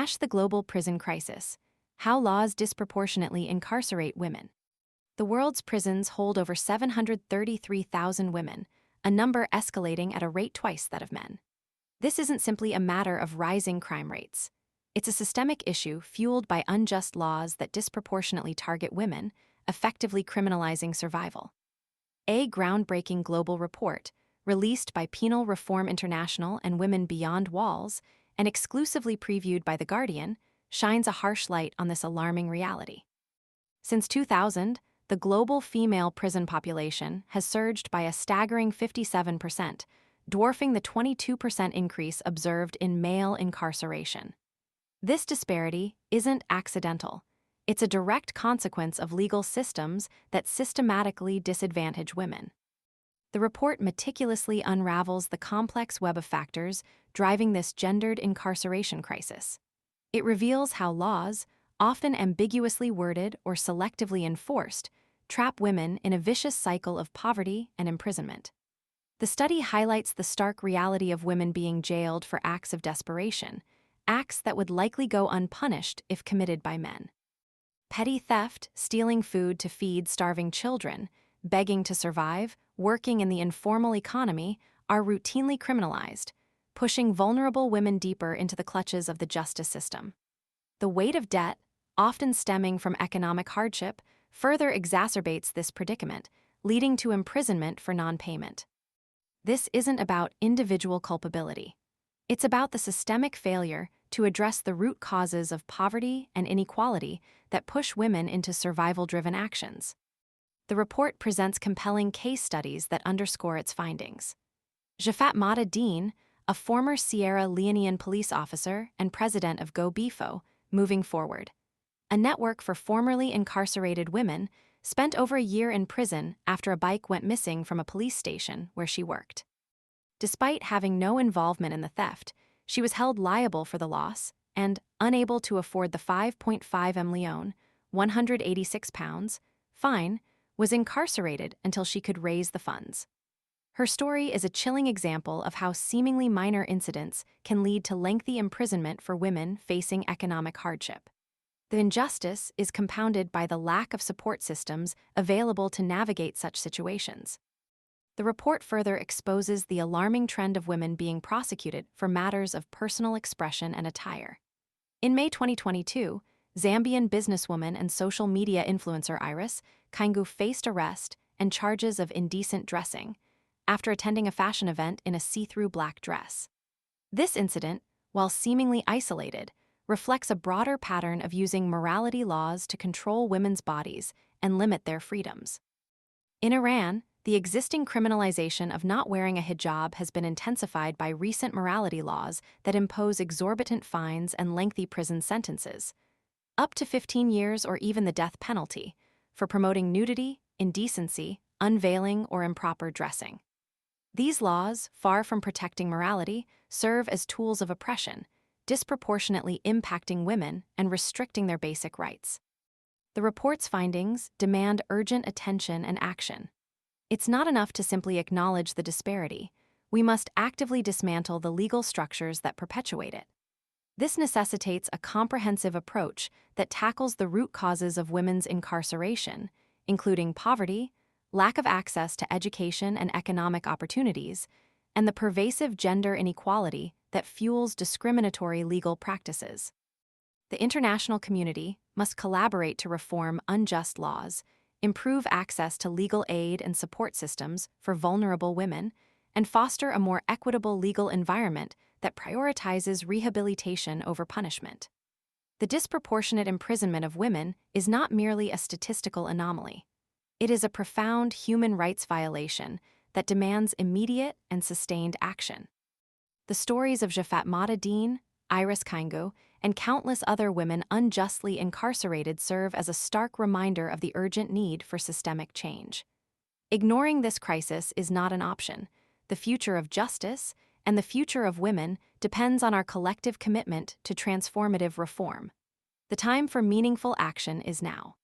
The global prison crisis. How laws disproportionately incarcerate women. The world's prisons hold over 733,000 women, a number escalating at a rate twice that of men. This isn't simply a matter of rising crime rates. It's a systemic issue fueled by unjust laws that disproportionately target women, effectively criminalizing survival. A groundbreaking global report, released by Penal Reform International and Women Beyond Walls, and exclusively previewed by The Guardian, shines a harsh light on this alarming reality. Since 2000, the global female prison population has surged by a staggering 57%, dwarfing the 22% increase observed in male incarceration. This disparity isn't accidental. It's a direct consequence of legal systems that systematically disadvantage women. The report meticulously unravels the complex web of factors driving this gendered incarceration crisis. It reveals how laws, often ambiguously worded or selectively enforced, trap women in a vicious cycle of poverty and imprisonment. The study highlights the stark reality of women being jailed for acts of desperation, acts that would likely go unpunished if committed by men. Petty theft, stealing food to feed starving children, begging to survive, working in the informal economy are routinely criminalized, pushing vulnerable women deeper into the clutches of the justice system. The weight of debt, often stemming from economic hardship, further exacerbates this predicament, leading to imprisonment for non-payment. This isn't about individual culpability. It's about the systemic failure to address the root causes of poverty and inequality that push women into survival-driven actions. The report presents compelling case studies that underscore its findings. Fatmata Dean, a former Sierra Leonean police officer and president of Go Bifo, moving forward. A network for formerly incarcerated women, spent over a year in prison after a bike went missing from a police station where she worked. Despite having no involvement in the theft, she was held liable for the loss and, unable to afford the 5.5 million, 186 pounds, fine, was incarcerated until she could raise the funds. Her story is a chilling example of how seemingly minor incidents can lead to lengthy imprisonment for women facing economic hardship. The injustice is compounded by the lack of support systems available to navigate such situations. The report further exposes the alarming trend of women being prosecuted for matters of personal expression and attire. In May 2022, Zambian businesswoman and social media influencer Iris Kaingu faced arrest and charges of indecent dressing after attending a fashion event in a see-through black dress. This incident, while seemingly isolated, reflects a broader pattern of using morality laws to control women's bodies and limit their freedoms. In Iran, the existing criminalization of not wearing a hijab has been intensified by recent morality laws that impose exorbitant fines and lengthy prison sentences, up to 15 years or even the death penalty, for promoting nudity, indecency, unveiling, or improper dressing. These laws, far from protecting morality, serve as tools of oppression, disproportionately impacting women and restricting their basic rights. The report's findings demand urgent attention and action. It's not enough to simply acknowledge the disparity. We must actively dismantle the legal structures that perpetuate it. This necessitates a comprehensive approach that tackles the root causes of women's incarceration, including poverty, lack of access to education and economic opportunities, and the pervasive gender inequality that fuels discriminatory legal practices. The international community must collaborate to reform unjust laws, improve access to legal aid and support systems for vulnerable women, and foster a more equitable legal environment that prioritizes rehabilitation over punishment. The disproportionate imprisonment of women is not merely a statistical anomaly. It is a profound human rights violation that demands immediate and sustained action. The stories of Fatmata Dean, Iris Kaingu, and countless other women unjustly incarcerated serve as a stark reminder of the urgent need for systemic change. Ignoring this crisis is not an option. The future of justice and the future of women depends on our collective commitment to transformative reform. The time for meaningful action is now.